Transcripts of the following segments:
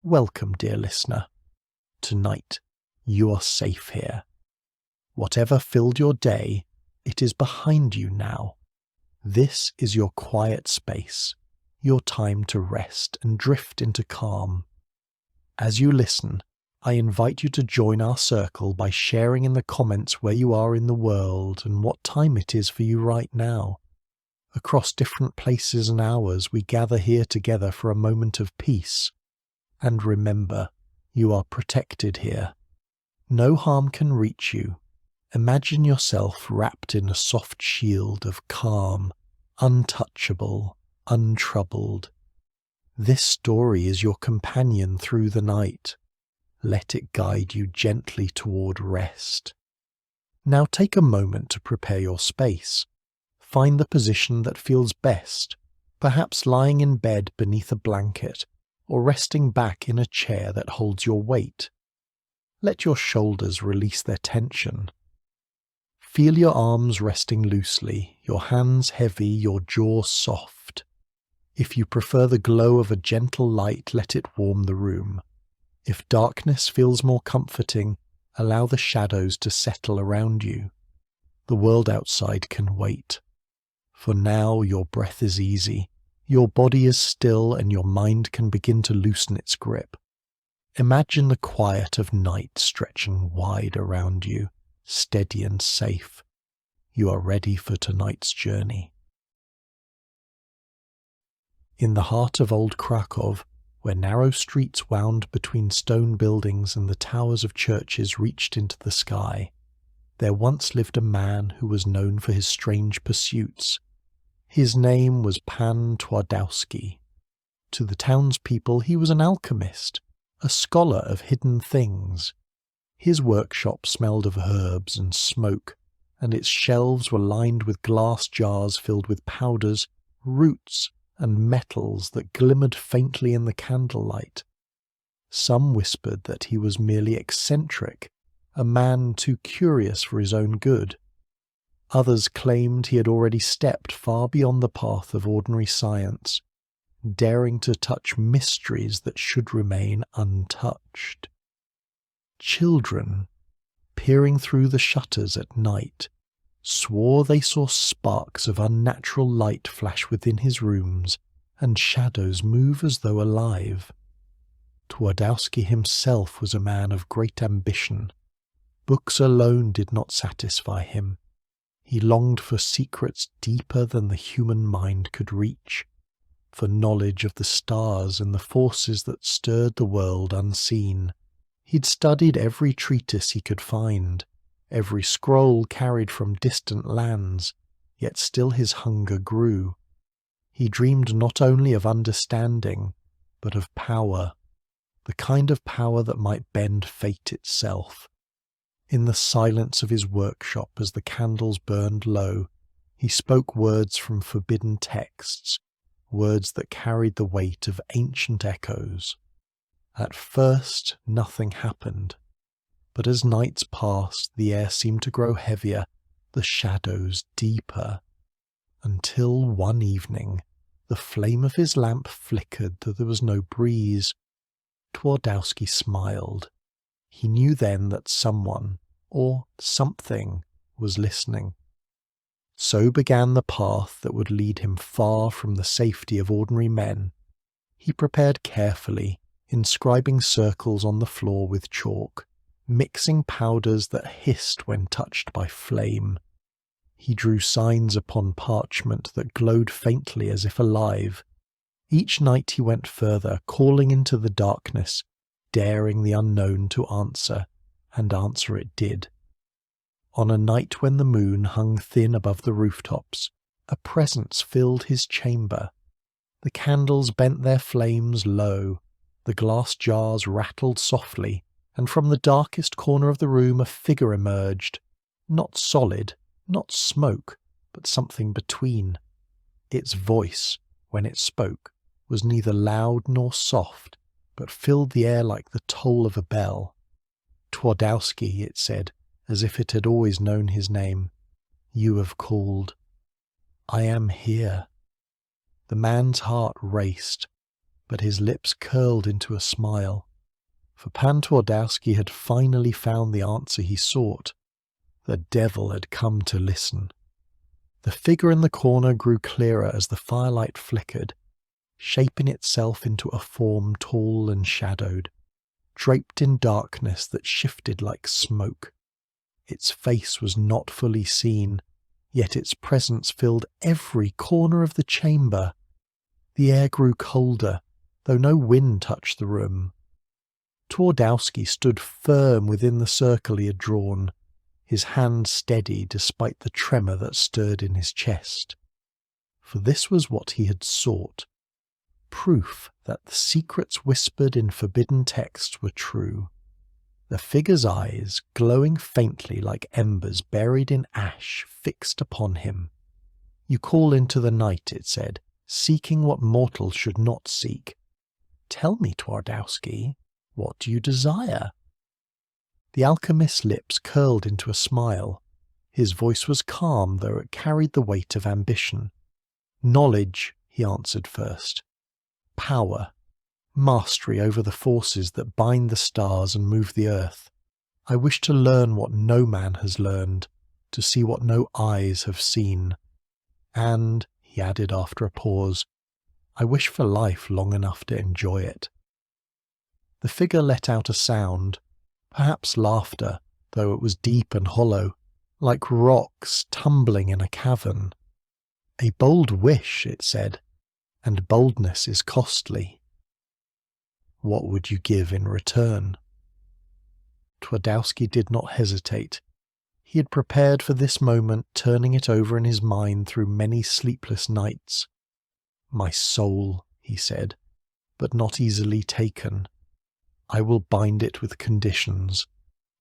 Welcome, dear listener. Tonight, you are safe here. Whatever filled your day, it is behind you now. This is your quiet space, your time to rest and drift into calm. As you listen, I invite you to join our circle by sharing in the comments where you are in the world and what time it is for you right now. Across different places and hours, we gather here together for a moment of peace. And remember, you are protected here. No harm can reach you. Imagine yourself wrapped in a soft shield of calm, untouchable, untroubled. This story is your companion through the night. Let it guide you gently toward rest. Now take a moment to prepare your space. Find the position that feels best, perhaps lying in bed beneath a blanket or resting back in a chair that holds your weight. Let your shoulders release their tension. Feel your arms resting loosely, your hands heavy, your jaw soft. If you prefer the glow of a gentle light, let it warm the room. If darkness feels more comforting, allow the shadows to settle around you. The world outside can wait. For now, your breath is easy, your body is still, and your mind can begin to loosen its grip. Imagine the quiet of night stretching wide around you, steady and safe. You are ready for tonight's journey. In the heart of old Kraków, where narrow streets wound between stone buildings and the towers of churches reached into the sky, there once lived a man who was known for his strange pursuits. His name was Pan Twardowski. To the townspeople he was an alchemist, a scholar of hidden things. His workshop smelled of herbs and smoke, and its shelves were lined with glass jars filled with powders, roots, and metals that glimmered faintly in the candlelight. Some whispered that he was merely eccentric, a man too curious for his own good. Others claimed he had already stepped far beyond the path of ordinary science, daring to touch mysteries that should remain untouched. Children, peering through the shutters at night, swore they saw sparks of unnatural light flash within his rooms and shadows move as though alive. Twardowski himself was a man of great ambition. Books alone did not satisfy him. He longed for secrets deeper than the human mind could reach, for knowledge of the stars and the forces that stirred the world unseen. He'd studied every treatise he could find, every scroll carried from distant lands, yet still his hunger grew. He dreamed not only of understanding, but of power, the kind of power that might bend fate itself. In the silence of his workshop, as the candles burned low, he spoke words from forbidden texts, words that carried the weight of ancient echoes. At first, nothing happened, but as nights passed, the air seemed to grow heavier, the shadows deeper, until one evening, the flame of his lamp flickered, though there was no breeze. Twardowski smiled. He knew then that someone, or something, was listening. So began the path that would lead him far from the safety of ordinary men. He prepared carefully, inscribing circles on the floor with chalk, mixing powders that hissed when touched by flame. He drew signs upon parchment that glowed faintly as if alive. Each night he went further, calling into the darkness, daring the unknown to answer, and answer it did. On a night when the moon hung thin above the rooftops, a presence filled his chamber. The candles bent their flames low, the glass jars rattled softly, and from the darkest corner of the room a figure emerged, not solid, not smoke, but something between. Its voice, when it spoke, was neither loud nor soft, but filled the air like the toll of a bell. Twardowski, it said, as if it had always known his name. You have called. I am here. The man's heart raced. but his lips curled into a smile, for Pan Twardowski had finally found the answer he sought. The devil had come to listen. The figure in the corner grew clearer as the firelight flickered, shaping itself into a form tall and shadowed, draped in darkness that shifted like smoke. Its face was not fully seen, yet its presence filled every corner of the chamber. The air grew colder, though no wind touched the room. Twardowski stood firm within the circle he had drawn, his hand steady despite the tremor that stirred in his chest. For this was what he had sought, proof that the secrets whispered in forbidden texts were true. The figure's eyes, glowing faintly like embers buried in ash, fixed upon him. "You call into the night," it said, "seeking what mortals should not seek. Tell me, Twardowski, what do you desire?" The alchemist's lips curled into a smile. His voice was calm, though it carried the weight of ambition. "Knowledge," he answered first. "Power. Mastery over the forces that bind the stars and move the earth. I wish to learn what no man has learned, to see what no eyes have seen. And," he added after a pause, "I wish for life long enough to enjoy it." The figure let out a sound, perhaps laughter, though it was deep and hollow, like rocks tumbling in a cavern. "A bold wish," it said, "and boldness is costly. What would you give in return?" Twardowski did not hesitate. He had prepared for this moment, turning it over in his mind through many sleepless nights. "My soul," he said, "but not easily taken. I will bind it with conditions.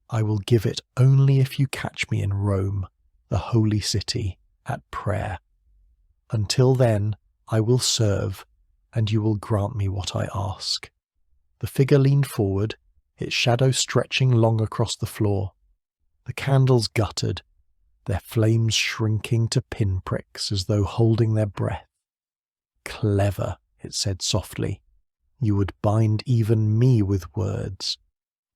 I will give it only if you catch me in Rome, the holy city, at prayer. Until then, I will serve, and you will grant me what I ask." The figure leaned forward, its shadow stretching long across the floor. The candles guttered, their flames shrinking to pinpricks as though holding their breath. "Clever," it said softly. "You would bind even me with words.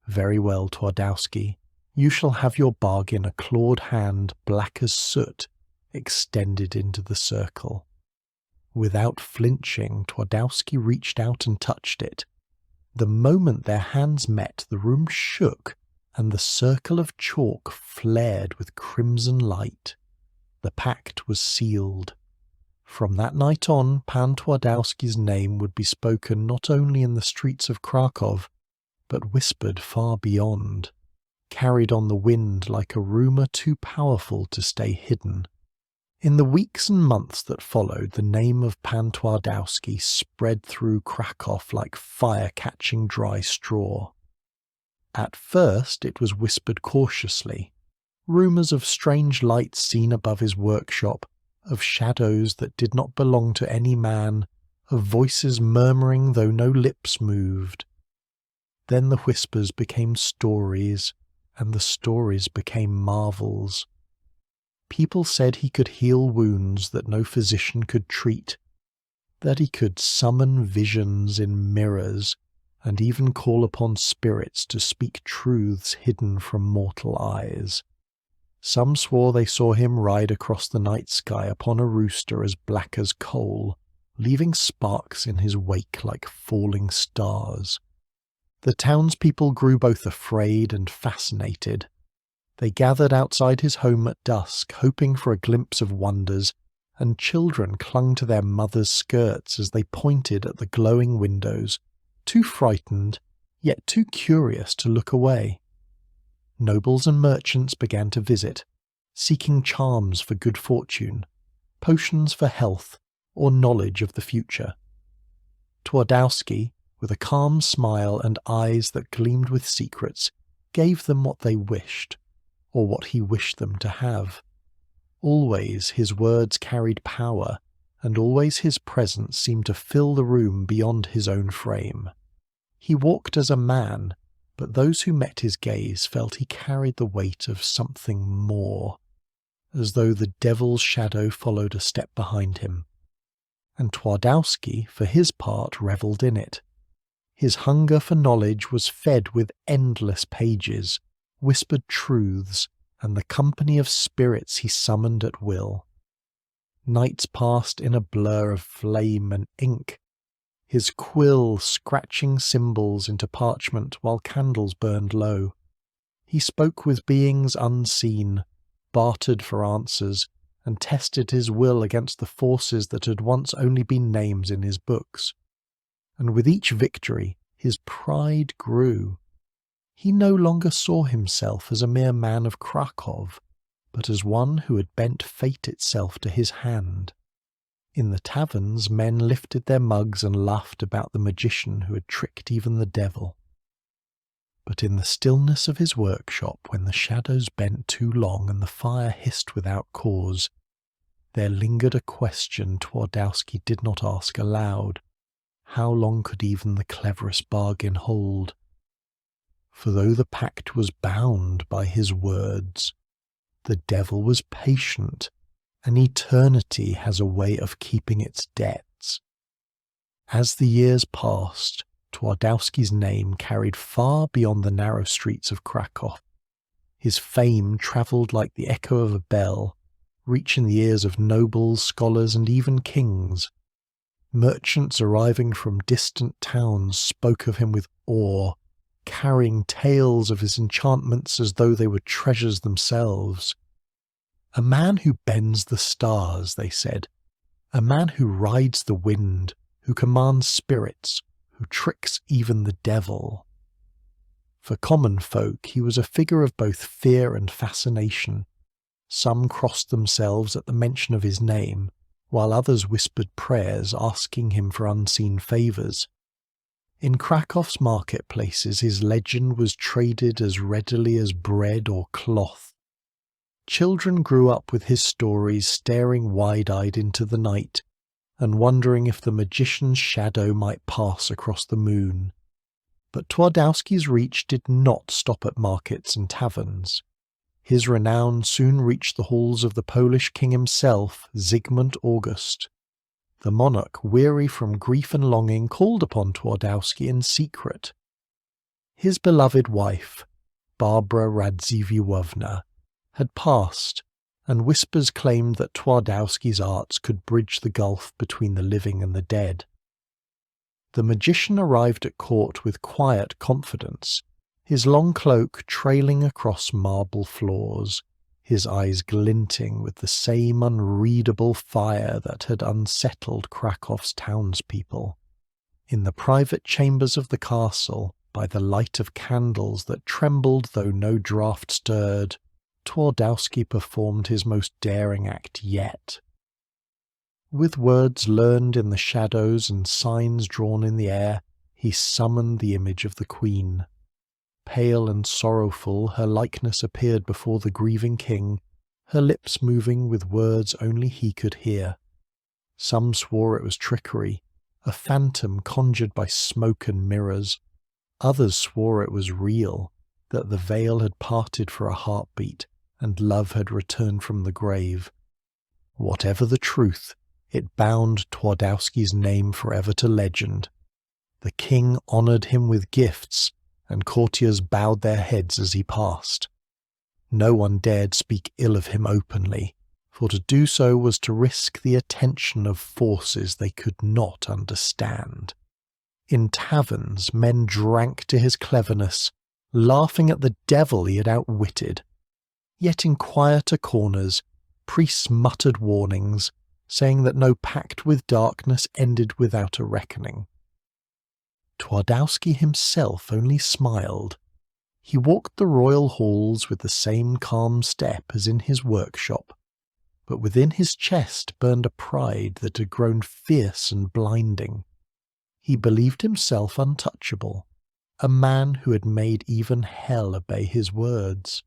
Very well, Twardowski. You shall have your bargain." A clawed hand, black as soot, extended into the circle. Without flinching, Twardowski reached out and touched it. The moment their hands met, the room shook, and the circle of chalk flared with crimson light. The pact was sealed. From that night on, Pan Twardowski's name would be spoken not only in the streets of Kraków, but whispered far beyond, carried on the wind like a rumour too powerful to stay hidden. In the weeks and months that followed, the name of Pan Twardowski spread through Kraków like fire catching dry straw. At first it was whispered cautiously, rumours of strange lights seen above his workshop, of shadows that did not belong to any man, of voices murmuring though no lips moved. Then the whispers became stories, and the stories became marvels. People said he could heal wounds that no physician could treat, that he could summon visions in mirrors, and even call upon spirits to speak truths hidden from mortal eyes. Some swore they saw him ride across the night sky upon a rooster as black as coal, leaving sparks in his wake like falling stars. The townspeople grew both afraid and fascinated. They gathered outside his home at dusk, hoping for a glimpse of wonders, and children clung to their mothers' skirts as they pointed at the glowing windows, too frightened, yet too curious to look away. Nobles and merchants began to visit, seeking charms for good fortune, potions for health, or knowledge of the future. Twardowski, with a calm smile and eyes that gleamed with secrets, gave them what they wished, or what he wished them to have. Always his words carried power, and always his presence seemed to fill the room beyond his own frame. He walked as a man, but those who met his gaze felt he carried the weight of something more, as though the devil's shadow followed a step behind him. and Twardowski, for his part, revelled in it. His hunger for knowledge was fed with endless pages, whispered truths, and the company of spirits he summoned at will. Nights passed in a blur of flame and ink, his quill scratching symbols into parchment while candles burned low. He spoke with beings unseen, bartered for answers, and tested his will against the forces that had once only been names in his books. And with each victory, his pride grew. He no longer saw himself as a mere man of Kraków, but as one who had bent fate itself to his hand. In the taverns, men lifted their mugs and laughed about the magician who had tricked even the devil. But in the stillness of his workshop, when the shadows bent too long and the fire hissed without cause, there lingered a question Twardowski did not ask aloud. How long could even the cleverest bargain hold? For though the pact was bound by his words, the devil was patient, and eternity has a way of keeping its debts. As the years passed, Twardowski's name carried far beyond the narrow streets of Kraków. His fame travelled like the echo of a bell, reaching the ears of nobles, scholars, and even kings. Merchants arriving from distant towns spoke of him with awe, carrying tales of his enchantments as though they were treasures themselves. A man who bends the stars, they said, a man who rides the wind, who commands spirits, who tricks even the devil. For common folk he was a figure of both fear and fascination. Some crossed themselves at the mention of his name, while others whispered prayers asking him for unseen favours. In Krakow's marketplaces his legend was traded as readily as bread or cloth. Children grew up with his stories, staring wide-eyed into the night, and wondering if the magician's shadow might pass across the moon. But Twardowski's reach did not stop at markets and taverns. His renown soon reached the halls of the Polish king himself, Zygmunt August. The monarch, weary from grief and longing, called upon Twardowski in secret. His beloved wife, Barbara Radziwiłłowna, had passed, and whispers claimed that Twardowski's arts could bridge the gulf between the living and the dead. The magician arrived at court with quiet confidence, his long cloak trailing across marble floors, his eyes glinting with the same unreadable fire that had unsettled Krakow's townspeople. In the private chambers of the castle, by the light of candles that trembled though no draught stirred, Twardowski performed his most daring act yet. With words learned in the shadows and signs drawn in the air, he summoned the image of the queen. Pale and sorrowful, her likeness appeared before the grieving king, her lips moving with words only he could hear. Some swore it was trickery, a phantom conjured by smoke and mirrors. Others swore it was real, that the veil had parted for a heartbeat, and love had returned from the grave. Whatever the truth, it bound Twardowski's name forever to legend. The king honoured him with gifts, and courtiers bowed their heads as he passed. No one dared speak ill of him openly, for to do so was to risk the attention of forces they could not understand. In taverns, men drank to his cleverness, laughing at the devil he had outwitted. Yet in quieter corners, priests muttered warnings, saying that no pact with darkness ended without a reckoning. Twardowski himself only smiled. He walked the royal halls with the same calm step as in his workshop, but within his chest burned a pride that had grown fierce and blinding. He believed himself untouchable, a man who had made even hell obey his words.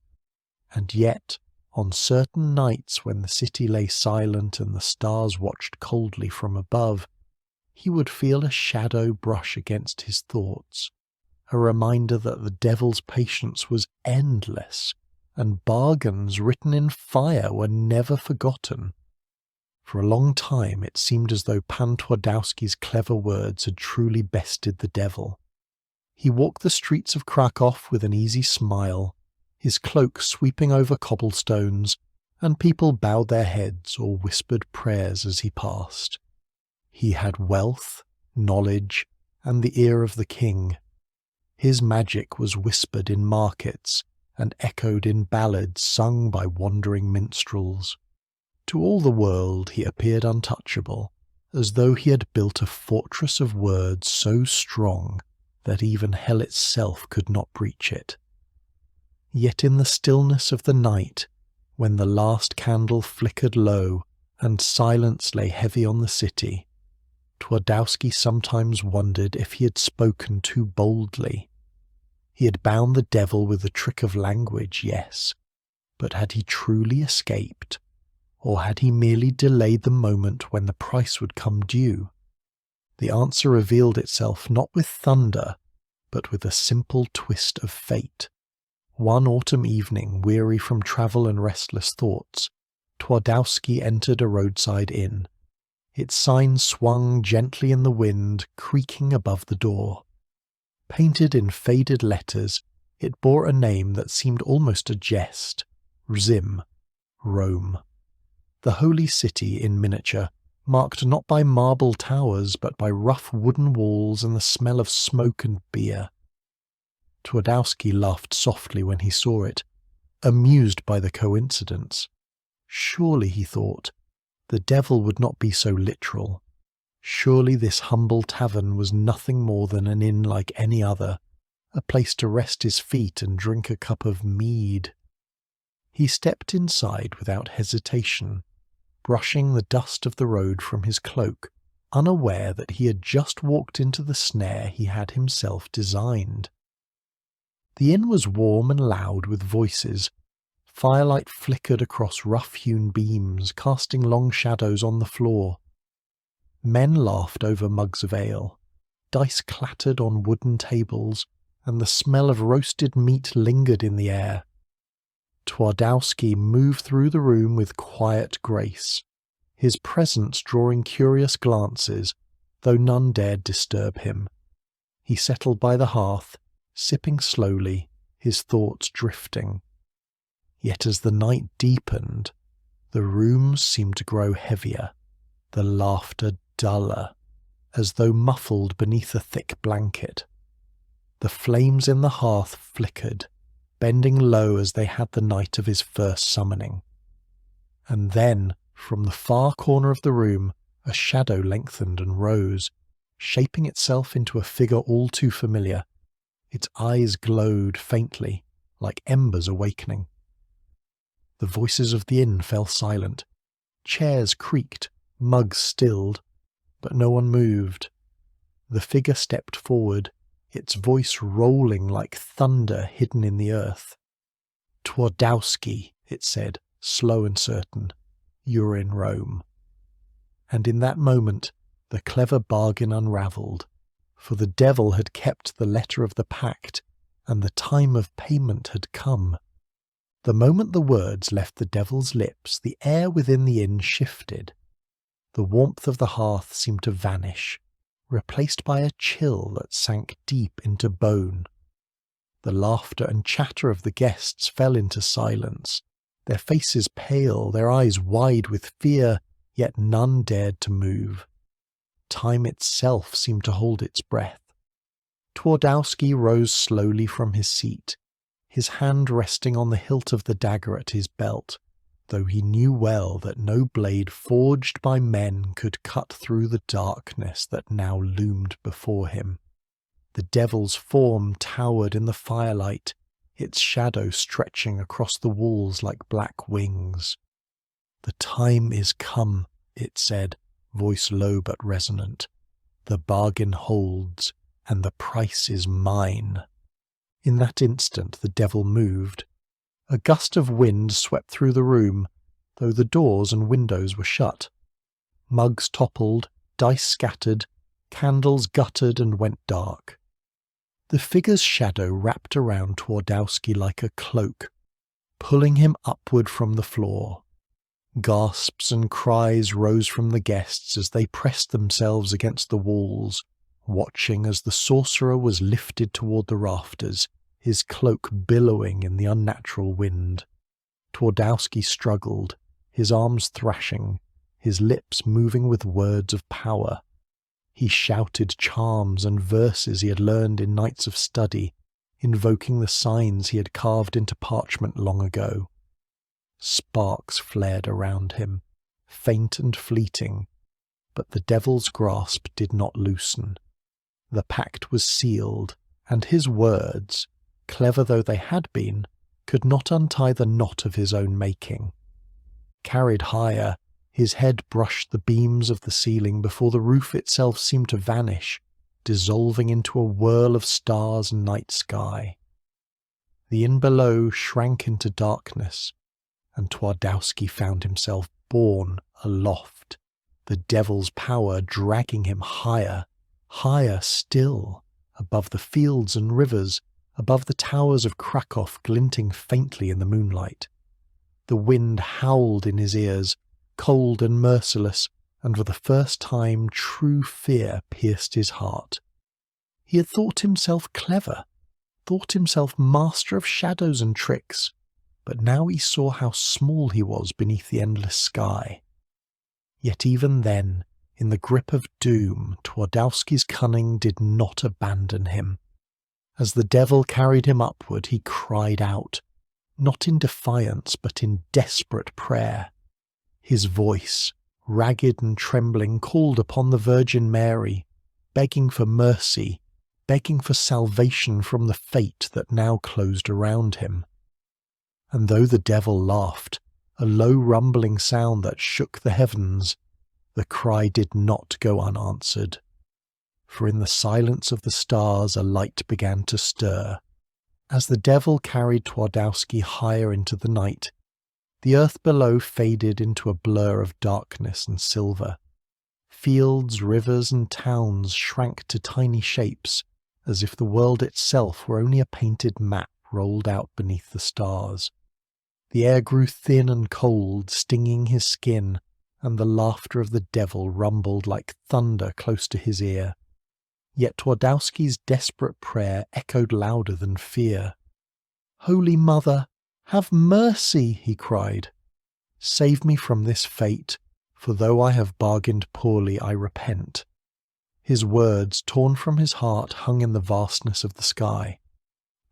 And yet, on certain nights when the city lay silent and the stars watched coldly from above, he would feel a shadow brush against his thoughts, a reminder that the devil's patience was endless, and bargains written in fire were never forgotten. For a long time it seemed as though Pan Twardowski's clever words had truly bested the devil. He walked the streets of Kraków with an easy smile, his cloak sweeping over cobblestones, and people bowed their heads or whispered prayers as he passed. He had wealth, knowledge, and the ear of the king. His magic was whispered in markets and echoed in ballads sung by wandering minstrels. To all the world he appeared untouchable, as though he had built a fortress of words so strong that even hell itself could not breach it. Yet in the stillness of the night, when the last candle flickered low and silence lay heavy on the city, Twardowski sometimes wondered if he had spoken too boldly. He had bound the devil with the trick of language, yes, but had he truly escaped? Or had he merely delayed the moment when the price would come due? The answer revealed itself not with thunder, but with a simple twist of fate. One autumn evening, weary from travel and restless thoughts, Twardowski entered a roadside inn. Its sign swung gently in the wind, creaking above the door. Painted in faded letters, it bore a name that seemed almost a jest: Zim, Rome. The holy city in miniature, marked not by marble towers but by rough wooden walls and the smell of smoke and beer. Twardowski laughed softly when he saw it, amused by the coincidence. Surely, he thought, the devil would not be so literal. Surely this humble tavern was nothing more than an inn like any other, a place to rest his feet and drink a cup of mead. He stepped inside without hesitation, brushing the dust of the road from his cloak, unaware that he had just walked into the snare he had himself designed. The inn was warm and loud with voices. Firelight flickered across rough-hewn beams, casting long shadows on the floor. Men laughed over mugs of ale. Dice clattered on wooden tables, and the smell of roasted meat lingered in the air. Twardowski moved through the room with quiet grace, his presence drawing curious glances, though none dared disturb him. He settled by the hearth, sipping slowly, his thoughts drifting. Yet as the night deepened, the rooms seemed to grow heavier, the laughter duller, as though muffled beneath a thick blanket. The flames in the hearth flickered, bending low as they had the night of his first summoning. And then, from the far corner of the room, a shadow lengthened and rose, shaping itself into a figure all too familiar. Its eyes glowed faintly, like embers awakening. The voices of the inn fell silent. Chairs creaked, mugs stilled, but no one moved. The figure stepped forward, its voice rolling like thunder hidden in the earth. "Twardowski," it said, slow and certain, "you're in Rome." And in that moment the clever bargain unravelled, for the devil had kept the letter of the pact, and the time of payment had come. The moment the words left the devil's lips, the air within the inn shifted. The warmth of the hearth seemed to vanish, replaced by a chill that sank deep into bone. The laughter and chatter of the guests fell into silence, their faces pale, their eyes wide with fear, yet none dared to move. Time itself seemed to hold its breath. Twardowski rose slowly from his seat, his hand resting on the hilt of the dagger at his belt, though he knew well that no blade forged by men could cut through the darkness that now loomed before him. The devil's form towered in the firelight, its shadow stretching across the walls like black wings. "The time is come," it said, voice low but resonant. "The bargain holds, and the price is mine." In that instant the devil moved. A gust of wind swept through the room, though the doors and windows were shut. Mugs toppled, dice scattered, candles guttered and went dark. The figure's shadow wrapped around Twardowski like a cloak, pulling him upward from the floor. Gasps and cries rose from the guests as they pressed themselves against the walls, watching as the sorcerer was lifted toward the rafters, his cloak billowing in the unnatural wind. Twardowski struggled, his arms thrashing, his lips moving with words of power. He shouted charms and verses he had learned in nights of study, invoking the signs he had carved into parchment long ago. Sparks flared around him, faint and fleeting, but the devil's grasp did not loosen. The pact was sealed, and his words, clever though they had been, could not untie the knot of his own making. Carried higher, his head brushed the beams of the ceiling before the roof itself seemed to vanish, dissolving into a whirl of stars and night sky. The inn below shrank into darkness, and Twardowski found himself borne aloft, the devil's power dragging him higher, higher still, above the fields and rivers, above the towers of Kraków glinting faintly in the moonlight. The wind howled in his ears, cold and merciless, and for the first time true fear pierced his heart. He had thought himself clever, thought himself master of shadows and tricks, but now he saw how small he was beneath the endless sky. Yet even then, in the grip of doom, Twardowski's cunning did not abandon him. As the devil carried him upward, he cried out, not in defiance but in desperate prayer. His voice, ragged and trembling, called upon the Virgin Mary, begging for mercy, begging for salvation from the fate that now closed around him. And though the devil laughed, a low rumbling sound that shook the heavens, the cry did not go unanswered. For in the silence of the stars a light began to stir. As the devil carried Twardowski higher into the night, the earth below faded into a blur of darkness and silver. Fields, rivers, and towns shrank to tiny shapes, as if the world itself were only a painted map rolled out beneath the stars. The air grew thin and cold, stinging his skin, and the laughter of the devil rumbled like thunder close to his ear. Yet Twardowski's desperate prayer echoed louder than fear. "Holy Mother, have mercy," he cried. "Save me from this fate, for though I have bargained poorly, I repent." His words, torn from his heart, hung in the vastness of the sky.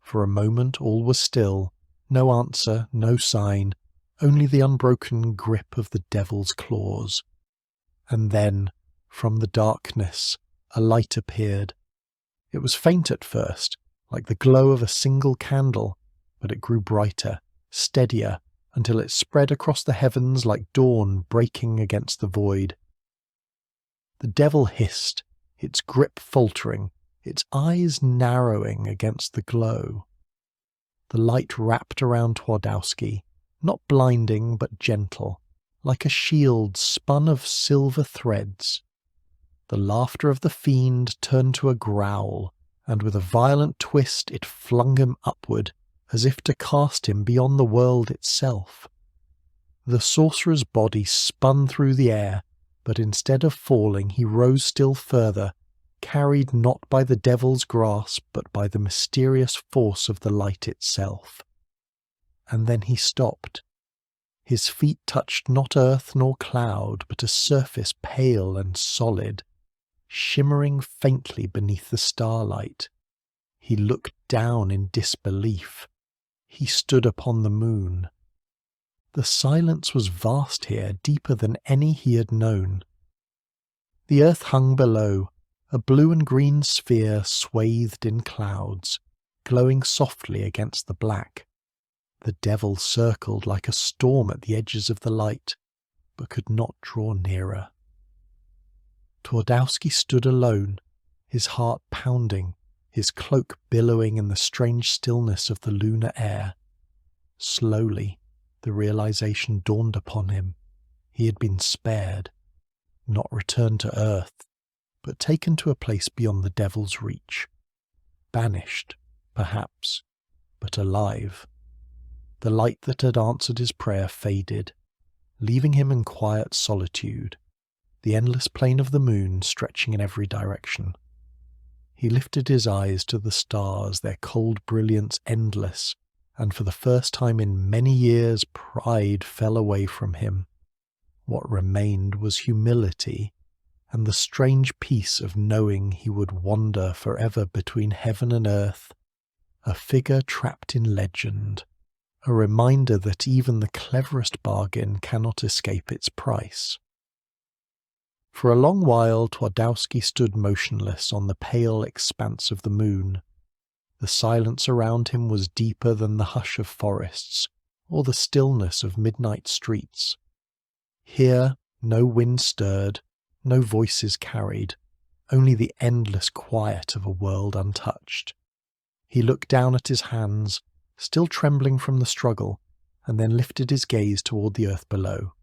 For a moment all was still, no answer, no sign, only the unbroken grip of the devil's claws. And then, from the darkness, a light appeared. It was faint at first, like the glow of a single candle, but it grew brighter, steadier, until it spread across the heavens like dawn breaking against the void. The devil hissed, its grip faltering, its eyes narrowing against the glow. The light wrapped around Twardowski, not blinding but gentle, like a shield spun of silver threads. The laughter of the fiend turned to a growl, and with a violent twist it flung him upward, as if to cast him beyond the world itself. The sorcerer's body spun through the air, but instead of falling he rose still further, carried not by the devil's grasp but by the mysterious force of the light itself. And then he stopped. His feet touched not earth nor cloud, but a surface pale and solid, shimmering faintly beneath the starlight. He looked down in disbelief. He stood upon the moon. The silence was vast here, deeper than any he had known. The earth hung below, a blue and green sphere swathed in clouds, glowing softly against the black. The devil circled like a storm at the edges of the light, but could not draw nearer. Twardowski stood alone, his heart pounding, his cloak billowing in the strange stillness of the lunar air. Slowly, the realization dawned upon him. He had been spared, not returned to earth, but taken to a place beyond the devil's reach. Banished, perhaps, but alive. The light that had answered his prayer faded. leaving him in quiet solitude, the endless plain of the moon stretching in every direction. He lifted his eyes to the stars, their cold brilliance endless, and for the first time in many years pride fell away from him. What remained was humility, and the strange peace of knowing he would wander forever between heaven and earth, a figure trapped in legend, a reminder that even the cleverest bargain cannot escape its price. For a long while Twardowski stood motionless on the pale expanse of the moon. The silence around him was deeper than the hush of forests, or the stillness of midnight streets. Here no wind stirred, no voices carried, only the endless quiet of a world untouched. He looked down at his hands, still trembling from the struggle, and then lifted his gaze toward the earth below.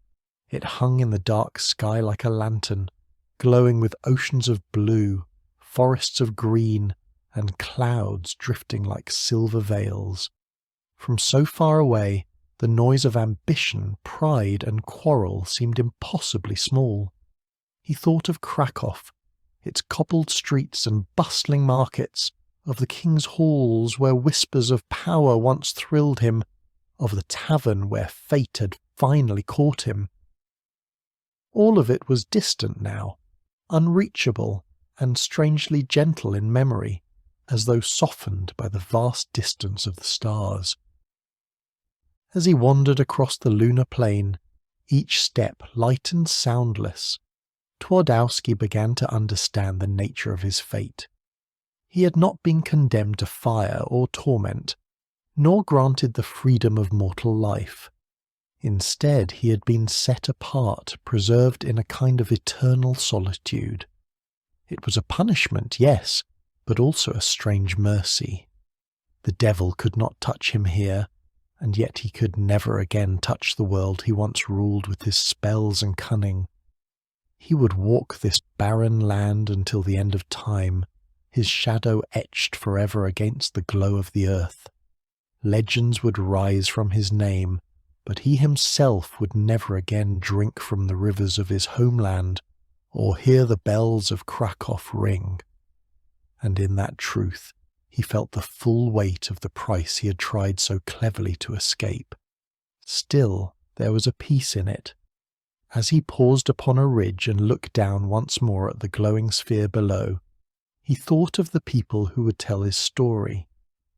It hung in the dark sky like a lantern, glowing with oceans of blue, forests of green, and clouds drifting like silver veils. From so far away, the noise of ambition, pride, and quarrel seemed impossibly small. He thought of Kraków, its cobbled streets and bustling markets, of the king's halls where whispers of power once thrilled him, of the tavern where fate had finally caught him. All of it was distant now, unreachable and strangely gentle in memory, as though softened by the vast distance of the stars. As he wandered across the lunar plain, each step light and soundless, Twardowski began to understand the nature of his fate. He had not been condemned to fire or torment, nor granted the freedom of mortal life. Instead, he had been set apart, preserved in a kind of eternal solitude. It was a punishment, yes, but also a strange mercy. The devil could not touch him here, and yet he could never again touch the world he once ruled with his spells and cunning. He would walk this barren land until the end of time, his shadow etched forever against the glow of the earth. Legends would rise from his name, but he himself would never again drink from the rivers of his homeland, or hear the bells of Kraków ring. And in that truth, he felt the full weight of the price he had tried so cleverly to escape. Still, there was a peace in it. As he paused upon a ridge and looked down once more at the glowing sphere below, he thought of the people who would tell his story.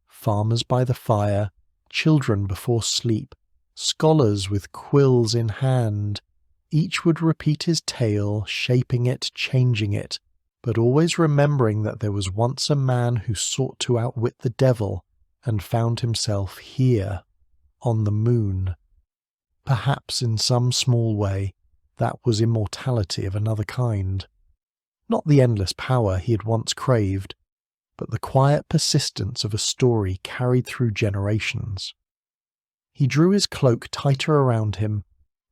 Farmers by the fire, children before sleep, scholars with quills in hand. Each would repeat his tale, shaping it, changing it, but always remembering that there was once a man who sought to outwit the devil and found himself here, on the moon. Perhaps in some small way, that was immortality of another kind. Not the endless power he had once craved, but the quiet persistence of a story carried through generations. He drew his cloak tighter around him,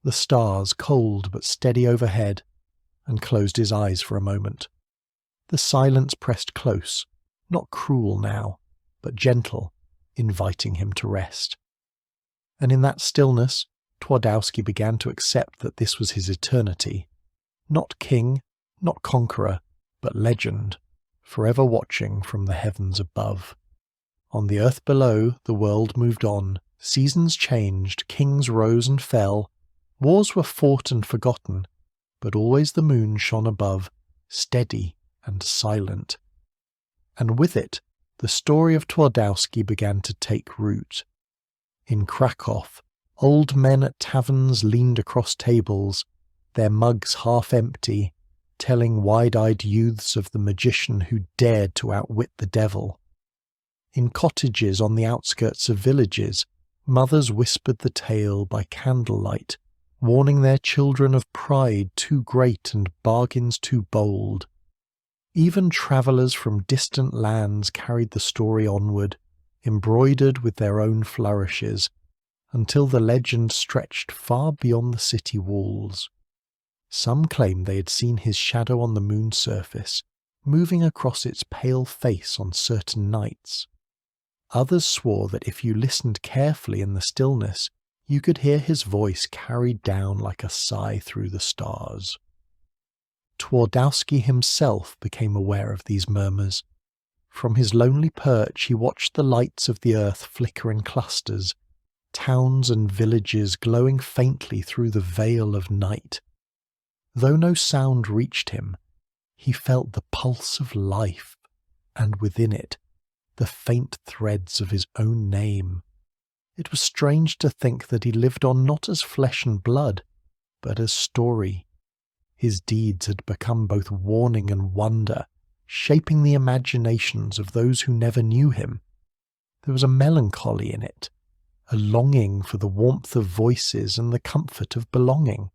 the stars cold but steady overhead, and closed his eyes for a moment. The silence pressed close, not cruel now, but gentle, inviting him to rest. And in that stillness, Twardowski began to accept that this was his eternity. Not king, not conqueror, but legend, forever watching from the heavens above. On the earth below, the world moved on, seasons changed, kings rose and fell, wars were fought and forgotten, but always the moon shone above, steady and silent. And with it, the story of Twardowski began to take root. In Kraków, old men at taverns leaned across tables, their mugs half empty, telling wide-eyed youths of the magician who dared to outwit the devil. In cottages on the outskirts of villages, mothers whispered the tale by candlelight, warning their children of pride too great and bargains too bold. Even travellers from distant lands carried the story onward, embroidered with their own flourishes, until the legend stretched far beyond the city walls. Some claimed they had seen his shadow on the moon's surface, moving across its pale face on certain nights. Others swore that if you listened carefully in the stillness, You could hear his voice carried down like a sigh through the stars. Twardowski himself became aware of these murmurs. From his lonely perch he watched the lights of the earth flicker in clusters, towns and villages glowing faintly through the veil of night. Though no sound reached him, he felt the pulse of life, and within it, the faint threads of his own name. It was strange to think that he lived on not as flesh and blood, but as story. His deeds had become both warning and wonder, shaping the imaginations of those who never knew him. There was a melancholy in it, a longing for the warmth of voices and the comfort of belonging.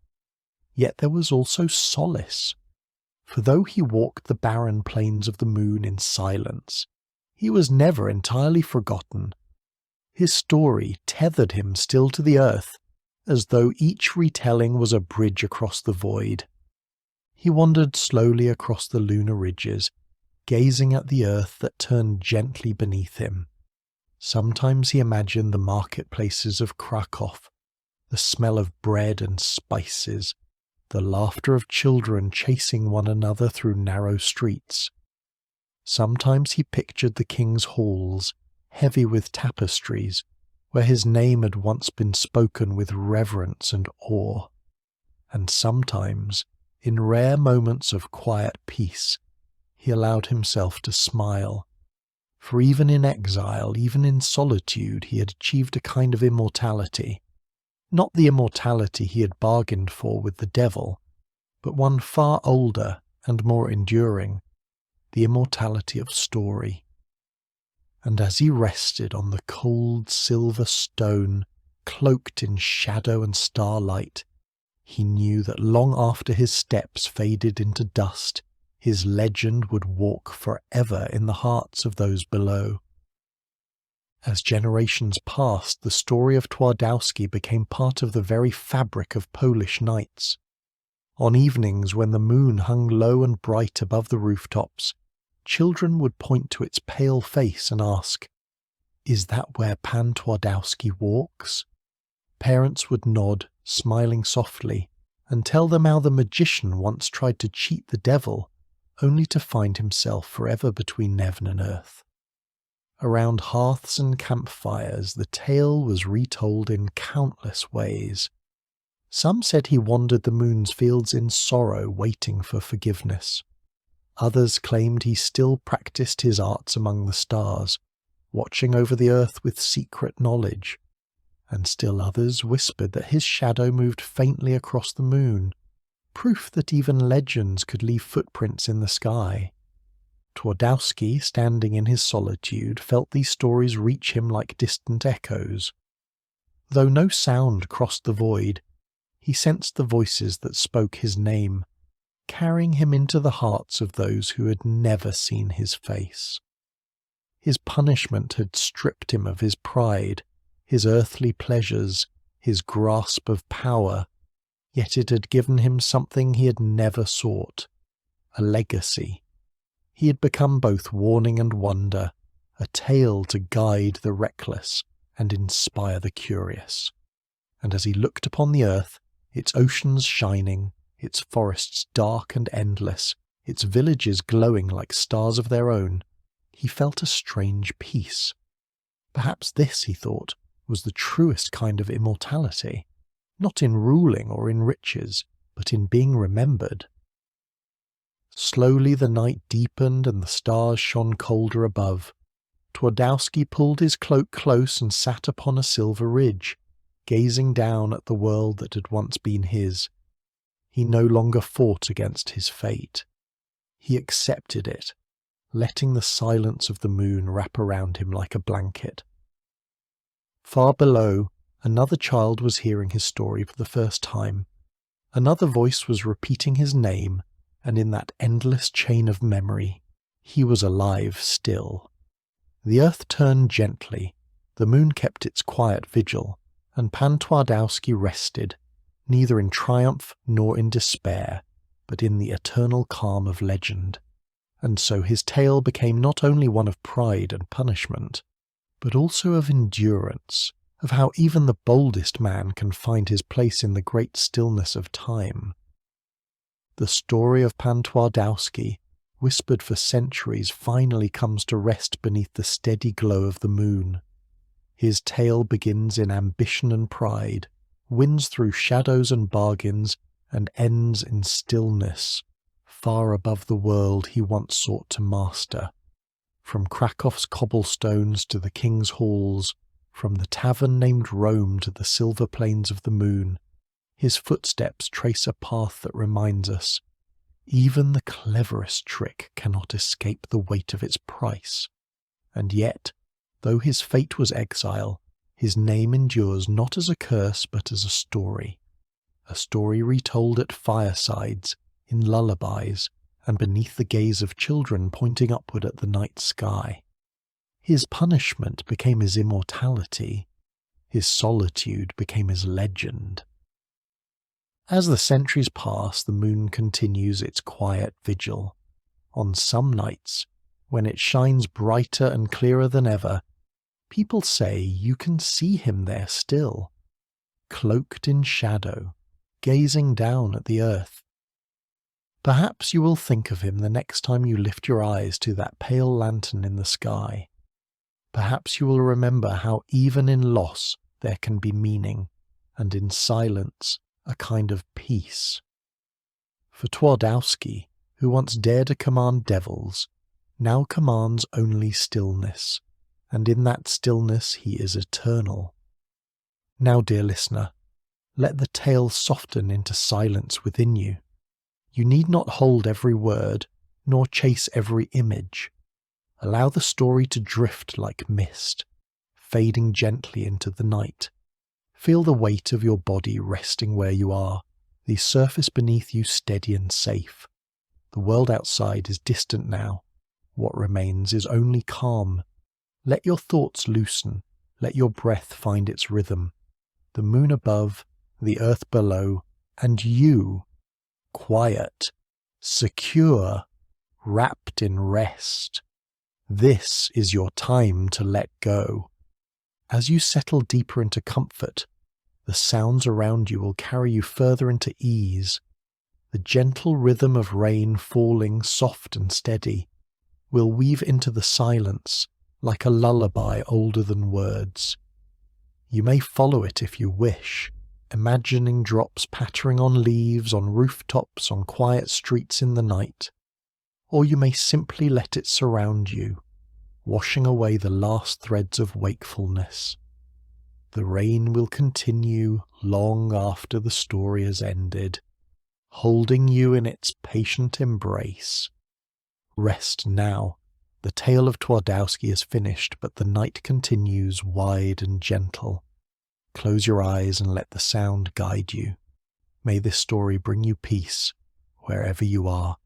Yet there was also solace, for though he walked the barren plains of the moon in silence, he was never entirely forgotten. His story tethered him still to the earth, as though each retelling was a bridge across the void. He wandered slowly across the lunar ridges, gazing at the earth that turned gently beneath him. Sometimes he imagined the marketplaces of Kraków, the smell of bread and spices, the laughter of children chasing one another through narrow streets. Sometimes he pictured the king's halls, heavy with tapestries, where his name had once been spoken with reverence and awe. And sometimes, in rare moments of quiet peace, he allowed himself to smile. For even in exile, even in solitude, he had achieved a kind of immortality. Not the immortality he had bargained for with the devil, but one far older and more enduring, the immortality of story. And as he rested on the cold silver stone, cloaked in shadow and starlight, he knew that long after his steps faded into dust, his legend would walk forever in the hearts of those below. As generations passed, the story of Twardowski became part of the very fabric of Polish nights. On evenings when the moon hung low and bright above the rooftops, children would point to its pale face and ask, "Is that where Pan Twardowski walks?" Parents would nod, smiling softly, and tell them how the magician once tried to cheat the devil, only to find himself forever between heaven and earth. Around hearths and campfires the tale was retold in countless ways. Some said he wandered the moon's fields in sorrow, waiting for forgiveness. Others claimed he still practiced his arts among the stars, watching over the earth with secret knowledge. And still others whispered that his shadow moved faintly across the moon, proof that even legends could leave footprints in the sky. Twardowski, standing in his solitude, felt these stories reach him like distant echoes. Though no sound crossed the void, he sensed the voices that spoke his name, carrying him into the hearts of those who had never seen his face. His punishment had stripped him of his pride, his earthly pleasures, his grasp of power, yet it had given him something he had never sought, a legacy. He had become both warning and wonder, a tale to guide the reckless and inspire the curious. And as he looked upon the earth, its oceans shining, its forests dark and endless, its villages glowing like stars of their own, he felt a strange peace. Perhaps this, he thought, was the truest kind of immortality, not in ruling or in riches, but in being remembered. Slowly the night deepened and the stars shone colder above. Twardowski pulled his cloak close and sat upon a silver ridge, gazing down at the world that had once been his. He no longer fought against his fate. He accepted it, letting the silence of the moon wrap around him like a blanket. Far below, another child was hearing his story for the first time. Another voice was repeating his name, and in that endless chain of memory, he was alive still. The earth turned gently, the moon kept its quiet vigil, and Pan Twardowski rested, neither in triumph nor in despair, but in the eternal calm of legend. And so his tale became not only one of pride and punishment, but also of endurance, of how even the boldest man can find his place in the great stillness of time. The story of Pan Twardowski, whispered for centuries, finally comes to rest beneath the steady glow of the moon. His tale begins in ambition and pride, wins through shadows and bargains, and ends in stillness, far above the world he once sought to master. From Krakow's cobblestones to the king's halls, from the tavern named Rome to the silver plains of the moon, his footsteps trace a path that reminds us, even the cleverest trick cannot escape the weight of its price. And yet, though his fate was exile, his name endures not as a curse but as a story retold at firesides, in lullabies, and beneath the gaze of children pointing upward at the night sky. His punishment became his immortality. His solitude became his legend. As the centuries pass, the moon continues its quiet vigil. On some nights, when it shines brighter and clearer than ever, people say you can see him there still, cloaked in shadow, gazing down at the earth. Perhaps you will think of him the next time you lift your eyes to that pale lantern in the sky. Perhaps you will remember how even in loss there can be meaning, and in silence a kind of peace. For Twardowski, who once dared to command devils, now commands only stillness, and in that stillness he is eternal. Now, dear listener, let the tale soften into silence within you. You need not hold every word, nor chase every image. Allow the story to drift like mist, fading gently into the night. Feel the weight of your body resting where you are, the surface beneath you steady and safe. The world outside is distant now. What remains is only calm. Let your thoughts loosen. Let your breath find its rhythm. The moon above, the earth below, and you, quiet, secure, wrapped in rest. This is your time to let go. As you settle deeper into comfort, the sounds around you will carry you further into ease. The gentle rhythm of rain falling soft and steady will weave into the silence like a lullaby older than words. You may follow it if you wish, imagining drops pattering on leaves, on rooftops, on quiet streets in the night. Or you may simply let it surround you, washing away the last threads of wakefulness. The rain will continue long after the story has ended, holding you in its patient embrace. Rest now. The tale of Twardowski is finished, but the night continues wide and gentle. Close your eyes and let the sound guide you. May this story bring you peace wherever you are.